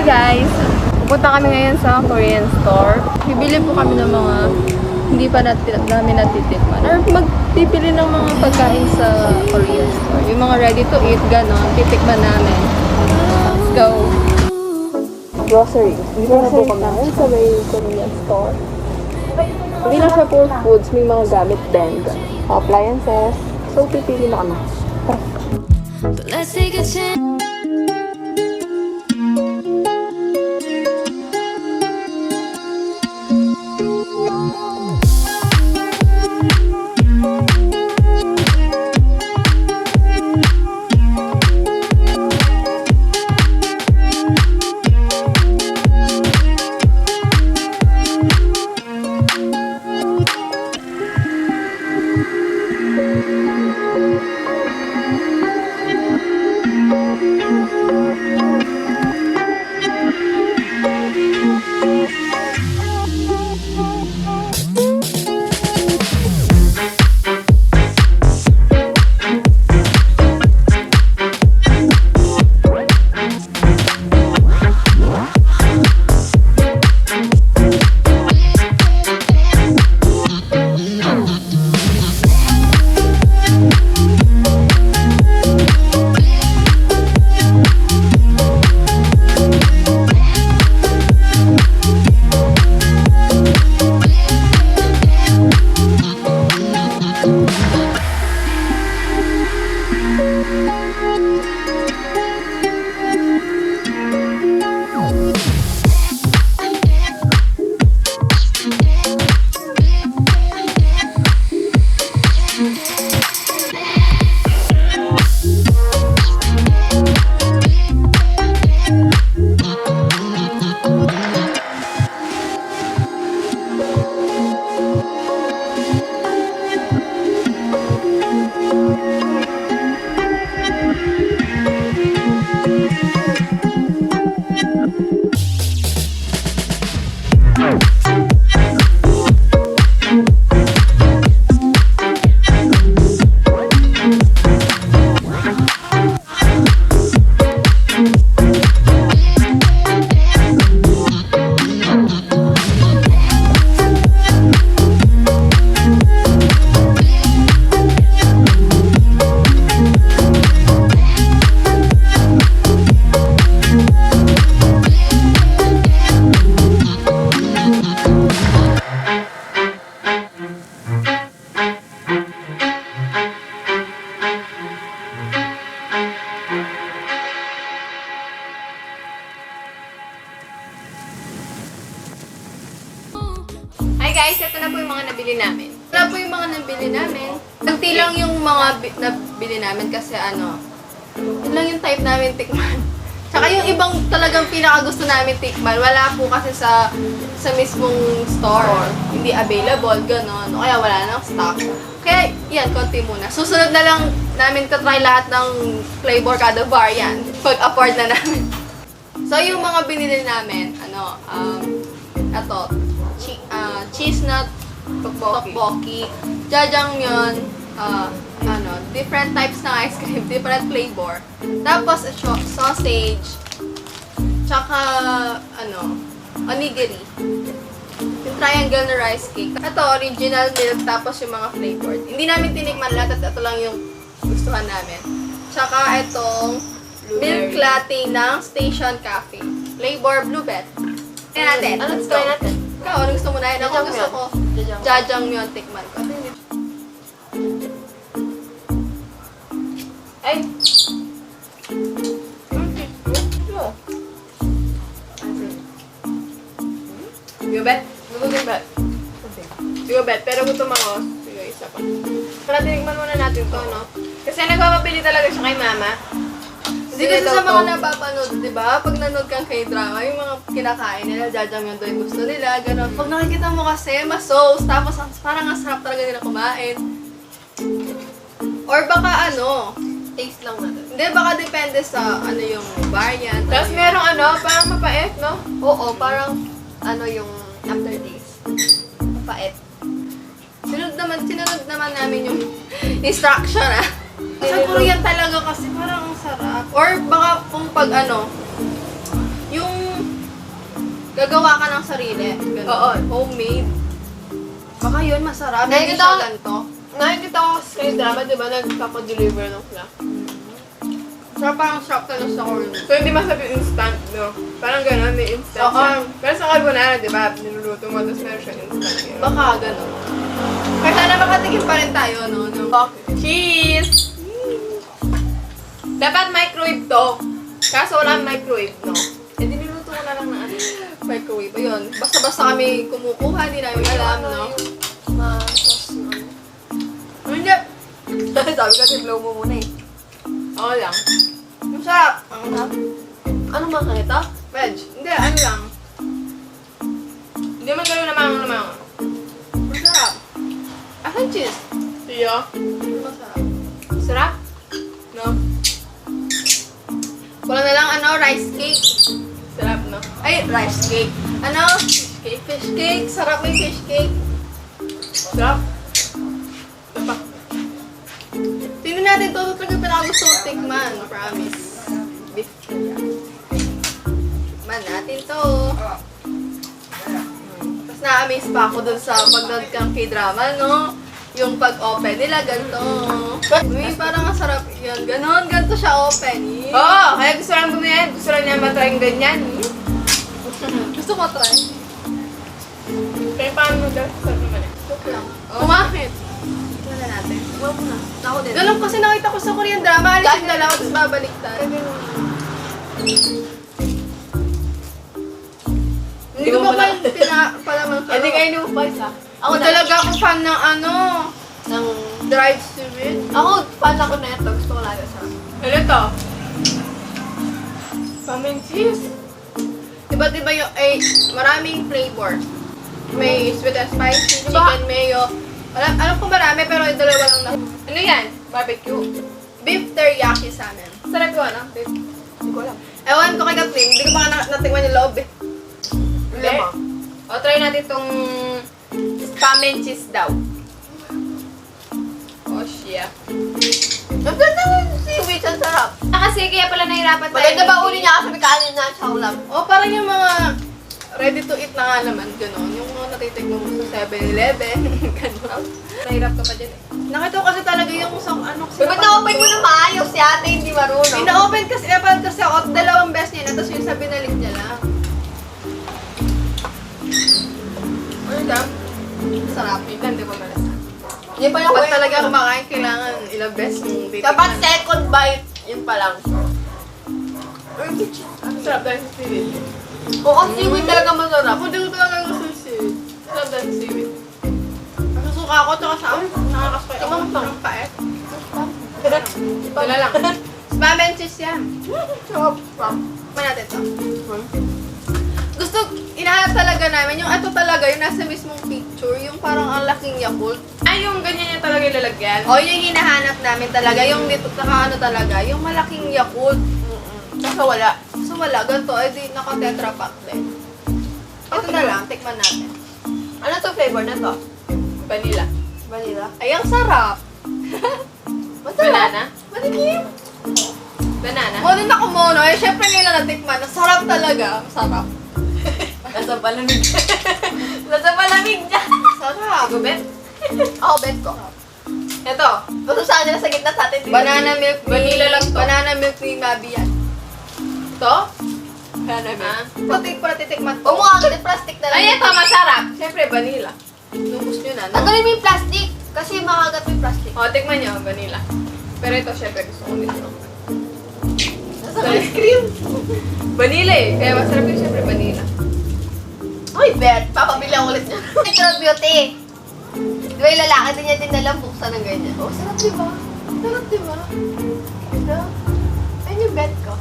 guys! Pupunta kami ngayon sa Korean store. Bibili po kami ng mga hindi pa namin natitikman. Or magpipili ng mga pagkain sa Korean store. Yung mga ready to eat, ganon. Titikman namin. Let's go! Groceries. Hindi na po kami ngayon sa may Korean store. Hindi lang siya for foods, may mga gamit din. Appliances. So, pipili na kami. But let's take a chance. Guys, ito na po yung mga nabili namin. Ito na po yung mga nabili namin. Nagti lang yung mga nabili namin kasi yun lang yung type namin tikman. Tsaka yung ibang talagang pinakagusto namin tikman, wala po kasi sa mismong store. Hindi available, gano'n. O kaya wala nang stock. Kaya yan, konti muna. Susunod na lang namin try lahat ng flavor kada variant. Pag-afford na namin. So yung mga binili namin, ito. Cheese nut tteokbokki. Jajangmyeon, different types ng ice cream, different flavor. Tapos sausage, tsaka onigiri. Yung triangle na rice cake. Ito, original milk, tapos yung mga flavored. Hindi namin tinikman lahat at ito lang yung gustuhan namin. Tsaka itong milk latte ng Station Cafe. Flavor blueberry. Kaya natin. Let's try natin. Ikaw, ano gusto mo na yun? Ako gusto ko jajangmyeon tikman ko. Ay! Sige, bet? Gugutin, bet? Sige, bet? Pero gutom ako. Sige, isa pa. Para tinikman muna natin to, no? Kasi nagpapabili talaga siya kay mama. Hindi kasi sa mga napapanood, di ba? Pag nanood kang K-drama, yung mga kinakain nila, jajangmyeon doon yung gusto nila, gano'n. Pag nakikita mo kasi, mas-sauce, tapos parang ang sarap talaga nila kumain. Or baka taste lang natin. Hindi, baka depende sa yung variant. Tapos merong parang mapait, no? Oo, parang yung aftertaste. Mapait. Sinunod naman namin yung instruction, Sa Korean talaga kasi parang ang sarap. Or baka kung pag yung Gagawa ka ng sarili. Ganun. Oo. Homemade. Baka yun masarap. Ngayon Hindi ito- siya ganito. Nakikita ko sa kayo drama, di ba, nagpapadeliver ng flan. So, parang shock ka na sa corner. So, hindi masabi instant, no? Parang gano'n, may instant Oo. siya. Pero sa carbonara, di ba, niluluto mo, tapos meron siya instant. Yun. Baka ganun. Kaya sana makatikim pa rin tayo, no? Cheese! Dapat microwave to. Kaso wala microwave, no? Eh, niluto ko na lang na ano. Microwave. Ayun. Basta-basta kami kumukuha, hindi namin alam, no? Ma-sauce na. Hindi. Sabi kasi blow mo muna eh. Oo lang. Ang sarap. Ang sarap. Ano man ka ito? Veg. Hindi, ano lang. Hindi man gano'n naman. Ang sarap. Asan cheese? Tiyo? Masarap. Sarap? No? Wala na lang, ano, rice cake. Sarap, no? Ay, rice cake. Ano? Fish cake. Fish cake. Sarap yung fish cake. Sarap? Sarap. Tingnan natin to. Ito talaga pinakagusto ko tikman. Promise. Beef. Tikman natin to. Tapos na-amaze pa ako dun sa pag-nod kang K-drama, no? Yung pag-open nila, ganito. Uy, parang ang sarap yan. Ganon, ganito siya open. Oo! Kaya gusto lang bumili. Gusto lang niya matry yung ganyan. Gusto ko try. Kaya paano mo daw? Sarap naman eh. Joke lang. Kumakit. Tingnan na natin. Huwag na. Ako din. Ganun kasi nakita ko sa Korean drama. Alisin na lang, tapos babaliktad. Hindi ko pa palamang ka. Hindi kayo mo pa isa. Ako talaga ako fan ng ano, ng drive series. Ako, fan ako na ito. Gusto ko lagi sa. Ano to? Paming cheese. Iba't iba yung, maraming flavor. May sweet and spicy, Diba? chicken mayo. Alam ko marami, pero yung dalawa lang na. Ano yan? Barbecue. Beef teriyaki sa amin. Sarap ko, ano? Hindi ko alam. Ewan ko kay Kathleen, hindi ko pa natikman yung loob eh. Hindi. O, try natin itong spam and cheese daw. Oh, shit. Ang ganda ng seaweed, ang sarap. Kasi kaya pala nahirapan tayo. Maganda ba uli niya kasi may kanin na siya ulam? O, parang yung mga ready to eat na nga naman, gano'n. Yung mga natitignan mo sa 7-Eleven, gano'n. Nahirap ka pa dyan eh. Nakita ko kasi talaga yung sa ano kasi. Ba't na-open mo na maayos si ate, hindi marunong? Ina-open kasi ako, dalawang beses niya na, tapos yung sa binalik niya lang. Ano daw? Sarap. Ikan, di ba malasa? Hindi pa Kapag talaga kumakain, kailangan ilang beses mong titignan. Kapag second bite, yun pa lang. Ang sarap dahil sa seaweed. Oo, ang seaweed talaga masarap. Ako din ko talaga gusto yung seaweed. Sarap dahil sa seaweed. Nasusuka ako, tsaka sa nakakaspay ako. Tingnan mo pa. Ang paet. Wala lang. Spam and cheese yan. Sarap. Tikman natin to. Gusto, inahanap talaga namin, yung ito talaga, yung nasa mismong picture, yung parang ang laking Yakult. Ay, yung ganyan yung talaga yung lalagyan. O, yung hinahanap namin talaga, yung dito, naka ano talaga, yung malaking Yakult. Kaso wala. So wala, ganito, di naka-tetra pack din. Ito na lang, tikman natin. Ano to flavor na to? Vanilla. Vanilla. Ay, ang sarap! Banana? Matikim! Banana? Kunin ako muna, syempre ngayon na natikman, ang sarap talaga. Masarap. Nasa palamig. Nasa palamig dyan. Sarap. Ikaw, Bet? Ako, bet ko. Ito. Gusto sa kanila sa gitna sa atin. Banana milk ni... Vanilla lang to. Banana milk ni Mabi yan. Ito? Banana Ah. Putik pa titikman ko. Huwag mo kagad plastic na lang. Ay, ito masarap. Siyempre, vanilla. Nubus nyo na, no? Tanggalin mo yung plastic. Kasi makagat mo yung plastic. O, tikman nyo, vanilla. Pero ito, siyempre, gusto ko dito. Nasa ice cream. Vanilla eh. Kaya masarap yung siyempre vanilla. Uy, Bet, papabili ako ulit niya. Natural beauty. Di ba yung lalaki din niya dinalang buksan ng ganyan? Oh, sarap diba? Sarap diba? Diba? Ayun yung bet ko.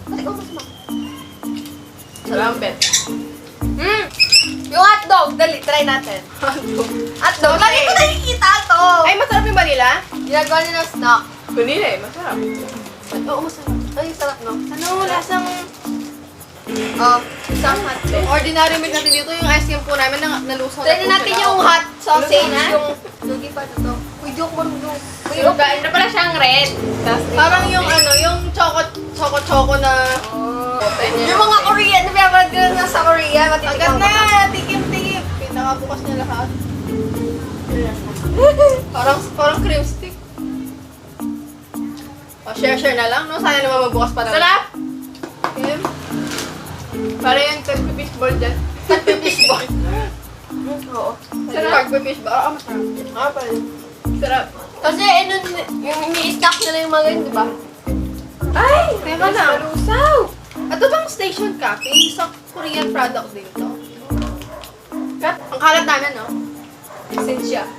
Pati ko mas Sarap, Bet. Yung hotdog, dali, try natin. Hotdog, lagi ko nakikita to. Ay, masarap yung vanilla? Ginagawa niya ng snack. Vanilla eh, masarap. Oo, masarap. Ay, sarap no? Ano, lasang... Isang hotdog. Yung ordinary milk natin dito, yung ice cream po namin, nalusaw Try na natin yung hot sausage. Luto na? Yung lugi pa na to. Uy, joke marunong. Uy, Yung na pala siyang red. Tapos Parang yung ano, yung chocolate choco-choco na... Yung mga Korean, favorite ko na sa Korea. Agad Matitikman na! Tikim-tikim! Pinakabukas niya lahat. parang cream stick. O, share na lang, no? Sana naman mabukas pa naman. Sarap! Kim? Para yung tagpipish ball dyan. Fish ball. Oo. Sarap. Fish ball. Ah, masarap. Pala. Sarap. Kasi yung ini-stack nila yung mga yun, di ba? Ay! Teka lang. Malusaw! Ito bang station coffee? Sa Korean product din to. Ang kalat namin, no? Esensya.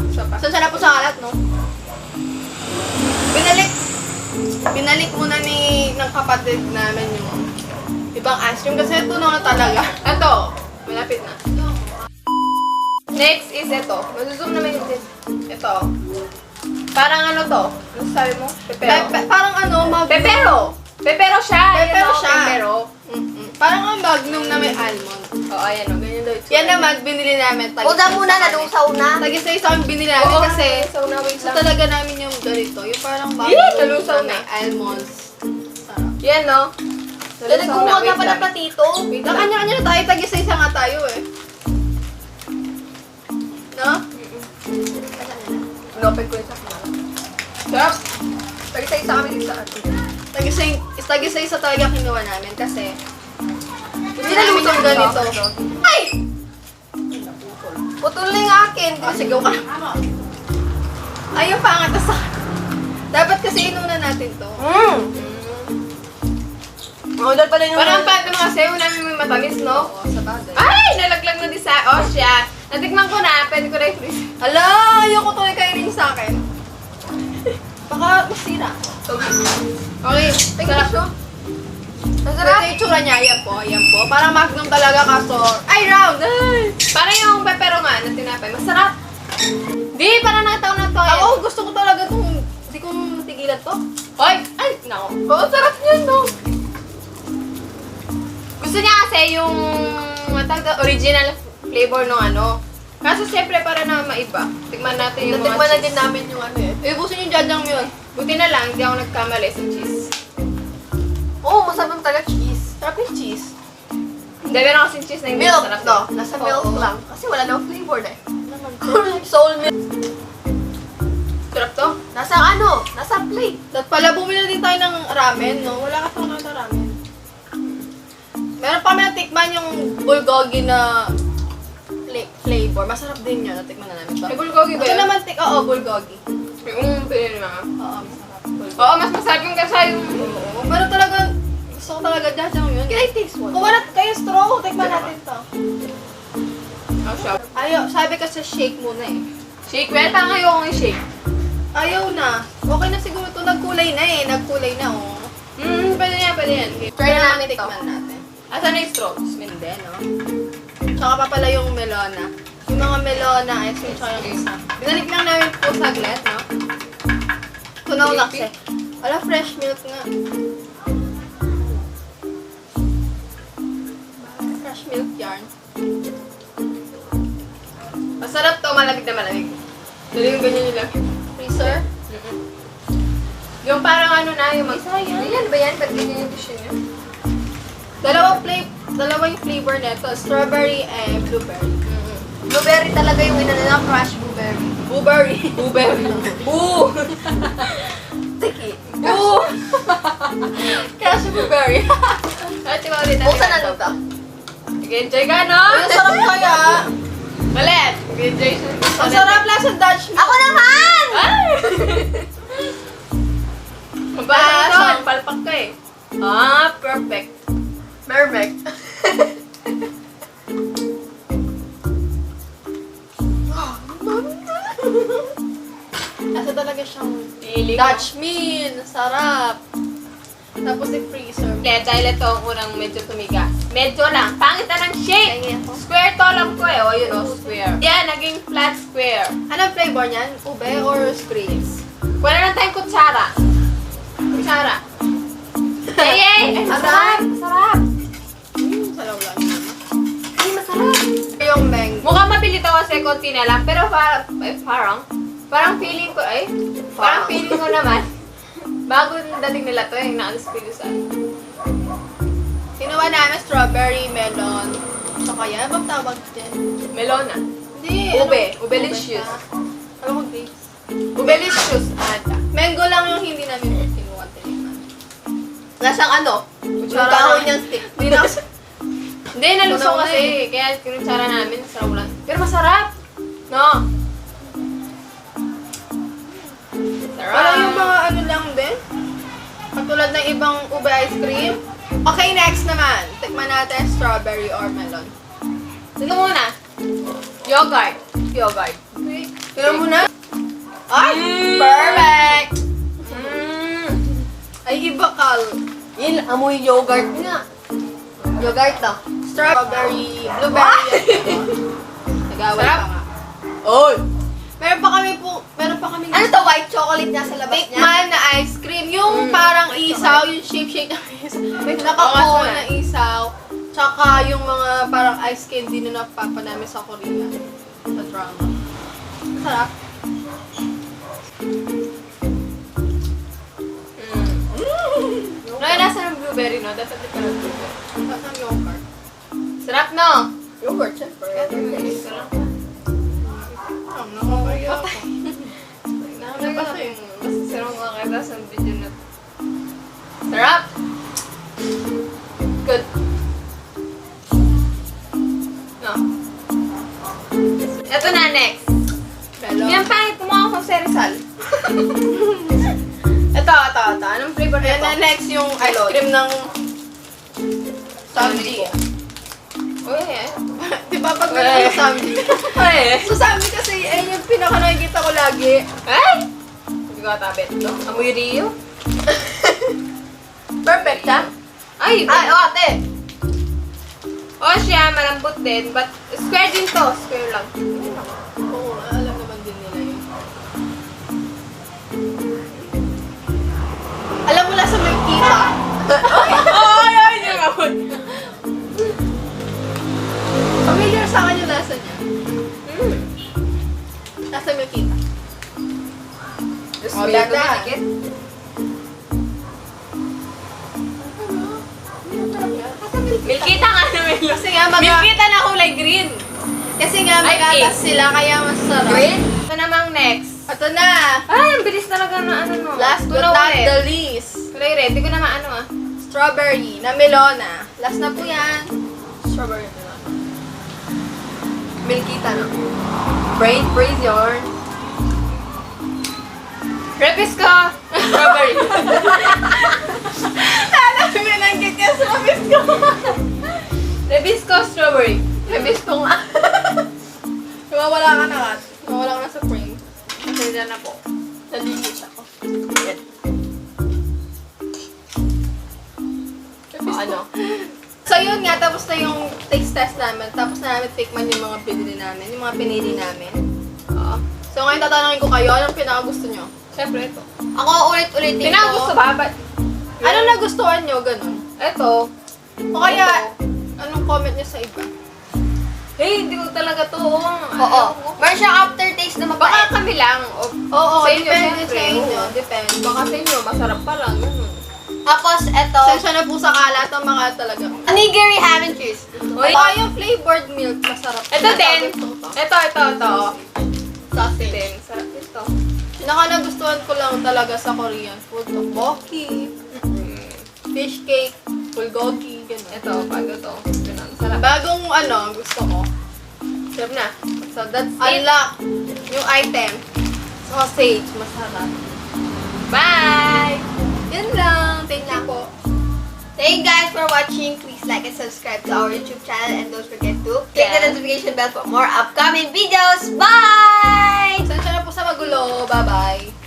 Isa pa. Saan siya na po sa kalat, no? Binalik muna ng kapatid namin yung ibang ice cream kasi ito na talaga. Ito. Malapit na. Next is ito. Masusum naman yung ito. Parang ano to? Ano sabi mo? Pepero. Parang ano, Pepero! Pepero siya! Pepero Yan, oh, siya. Pepero. Parang ang magnum na may almond. Oo, ayan o. Ganyan daw itsura. Yan naman, binili namin. Uda muna, nalusaw na. Tag-isa-isa ang binili namin Oo, kasi so na wait gusto lang. talaga namin yung ganito. Yung parang Yeah, magnum nalusaw na may na. almonds. Sarap. Yan no? Dali kumuha ka pa ng platito. Wait Na lang. kanya-kanya na tayo, tag-isa-isa nga tayo eh. No? Inopin ko yung sakma. Sarap! Tag-isa-isa kami dito sa atin. Tag-isa-isa talaga kinuha namin kasi gusto Hindi namin nalusaw yung na ganito. ito. Ay! Putol na yung akin. Sigaw ka na. Ay, yung pangat na sa... Dapat kasi inuna natin to. Order pala yung... Parang pag naman kasi, wala namin may matamis, no? Oo, sa bagay. Ay! Nalaglag na din sa... Oh, siya. Natikman ko na. Pwede ko na i-freeze. Ala! Ayoko tuloy kainin sa akin. Baka masira. Okay. Sarap to. Ito yung tsura niya. Ayan po, ayan po. Parang magnum talaga kaso... Ay, round! Ay! Parang yung pepero nga na tinapay. Masarap. Di, parang nakataon na to. Ako, gusto ko talaga itong... Hindi ko matigilan to. Hoy! Ay! Nako. Oo, sarap niyan, no? Gusto niya kasi yung original flavor ng ano. Kaso siyempre para na maiba. Tignan natin yung mga Natikman na cheese. din namin yung ano eh. Eh, gusto yung jajang yun. Buti na lang, hindi ako nagkamali sa cheese. Oo, masarap talaga cheese. Sarap yung cheese. Hindi, meron kasing cheese na hindi Milk, masarap. no? Nasa milk lang. Kasi wala namang flavor na eh. Soul milk. Sarap to? Nasa ano? Nasa plate. At pala, bumili din tayo ng ramen, no? Wala ka pa ng ramen. Meron pa kami natikman yung bulgogi na flavor. Masarap din yun. Natikman na namin to. May bulgogi ba Ito yun? naman, oo, bulgogi. Yung pinili mga. Oo, masarap. Oo, mas masarap yung kasi yung... Oo, pero talaga, gusto ko talaga jajang yun. Can I taste one? Kung wala kayo straw, tikman natin to. Oh, shop. Ayaw, sabi kasi shake muna eh. Shake, well, parang ayoko ng shake. Ayaw na. Okay na siguro to. Nagkulay na eh. Nagkulay na, oh. Pwede yan, pwede yan. Try na namin tikman natin. Asan na yung straws? Hindi, no? Tsaka pa pala yung melona. Yung mga melona, ice cream, tsaka yung isa. Binalik lang namin po saglit, no? Tunaw na kasi. Wala, fresh milk nga. Fresh milk yarn. Masarap to, malamig na malamig. Dali yung ganyan nila. Freezer. Yung parang ano na, yung Ayan ba yan? Ba't ganyan yung dish niya? Dalawa yung flavor nito. Strawberry and blueberry. Blueberry talaga yung ina nila. Crush blueberry. Blueberry. Blueberry. Boo! Tiki. Boo! Crush blueberry. At yung ulit Buksan na luta. Nag-enjoy ka, no? Ang sarap kaya. Ulit! Nag-enjoy siya. Ang sarap lasa Dutch milk. Ako naman! Ay! Mabasa doon, palpak ka eh. Ah, perfect. Perfect. Lasa talaga siyang Pili ko. Dutch meal. Sarap. Tapos i-freezer. Hindi, dahil ito ang unang medyo tumigas. Medyo lang. Pangit na ng shape. Kaya ako. Square to lang ko eh. O, yun o, square. Yan, naging flat square. Anong flavor niyan? Ube or sprigs? Wala lang tayong kutsara. Kutsara. Yay! Ay, masarap! Masarap! Sarap lang. Ay, masarap! Yung mango. Mukhang mabili to kasi konti na lang. Pero parang feeling ko, parang feeling ko naman, Bago yung dating nila to, yung naalis-pilusan. Kinuha namin strawberry, melon. Saka yan, bang tawag din? Melona. Hindi. Ube. ano? Ubelicious. Ube siya. Ano ko grapes? Ubelicious. Ata. Mango lang yung hindi namin kinuha. Tinikman. Lasang ano? Yung Kutsara kahoy lang. niyang stick. Hindi na. Hindi, nalusong Una-una kasi. Kaya kinutsara namin sa ulan. Pero masarap. No? Sarap. Parang yung mga ano lang din. Katulad ng ibang ube ice cream. Okay, next naman. Tikman natin strawberry or melon. Ito muna. Yogurt. Yogurt. Tignan mo na. Ay! Mm. Perfect! Mm. Ay, iba kal. Yun, amoy yogurt nga. Yogurt to. Strawberry, blueberry. Nag-away Sarap. pa nga. Oy! Meron pa kami Ano to? White chocolate na sa labas niya? Tikman na ice cream. Yung parang isaw, yung shape ng isaw. Nakakuha na isaw. Tsaka yung mga parang ice candy na napapa namin sa Korea. Sa drama. Sarap. No, nasa ng blueberry, no? Dapat di pa ng blueberry. Tapos ang yogurt. Sarap, no? Yogurt, syempre. Ito lang. Ang nakakaya ako. Napatay mo. Masasarap mga kita sa video na to. Sarap! Good. No. Ito na, next. Melon. Yan pangit kumuha ko sa Rizal. Ito. Anong flavor Ayan nito? na next yung ice cream ng Samji. Uy, eh. Diba pag may Eh. Samji? Uy. So Samji kasi, eh yung pinaka nakikita ko lagi. Ay! Hindi ko katabit to. Amoy Rio. Perfect ha? Ay! Ay, ate! O siya, malambot din. But square din to. Square lang. Oo, alam naman din nila yun. Alam mo lang sa may kita. Ay! Yung amoy. Familiar sa akin yung lasa niya. Nasa may kita. Just Oh, feel ko dada. dikit. Milkita nga na Melo. Kasi nga Milkita na kulay green. kasi nga Ay, magatas pink. sila kaya masarap. Green? Ito namang next. Ito na. Ay, ang bilis talaga na ano no. Last but Tunaw not ulit. the least. Kulay red. Di ko na maano ah. Strawberry na melona. Last na po yan. Strawberry melona. Milkita na. Praise yarn. Repisco. Strawberry. Alam mo nang kikis sa ko. Repisco strawberry. Nabis ko nga. Nawawala ka na kat. Nawawala ka na sa frame. Pasensya na po. Nalinis ako. Yan. Ano? So yun nga, tapos na yung taste test namin. Tapos na namin tikman yung mga binili namin, yung mga pinili namin. So ngayon tatanungin ko kayo, anong pinakagusto nyo? Siyempre ito. Ako ulit-ulitin ko. Pinakagusto ba? Ba't? Anong nagustuhan nyo, ganun? Ito. O kaya, anong comment nyo sa iba? Hey, hindi ko talaga to. Oo. Meron siyang aftertaste na Baka mapait. kami lang. Oo, sa inyo, depende syempre. sa inyo. Oo. Depende. Baka sa inyo, masarap pa lang. Ganun. Tapos, eto. Sensya na po sa kalat ang mga talaga. Onigiri ham and cheese. Uy. Baka yung flavored milk, masarap. Ito din. Ito. Ito. Sausage. Din. Sarap ito. Pinaka nagustuhan ko lang talaga sa Korean food. Tteokbokki, fish cake, bulgogi, gano'n. Ito, bago to. Ganun. Sarap. Bagong gusto ko. Sarap na. So that's unlock yung item. Sausage, masarap. Bye! Yan lang. Thank you po. Thank you guys for watching. Please like and subscribe to our YouTube channel and don't forget to click the Yeah. notification bell for more upcoming videos. Bye! Sensya na po sa magulo. Bye-bye.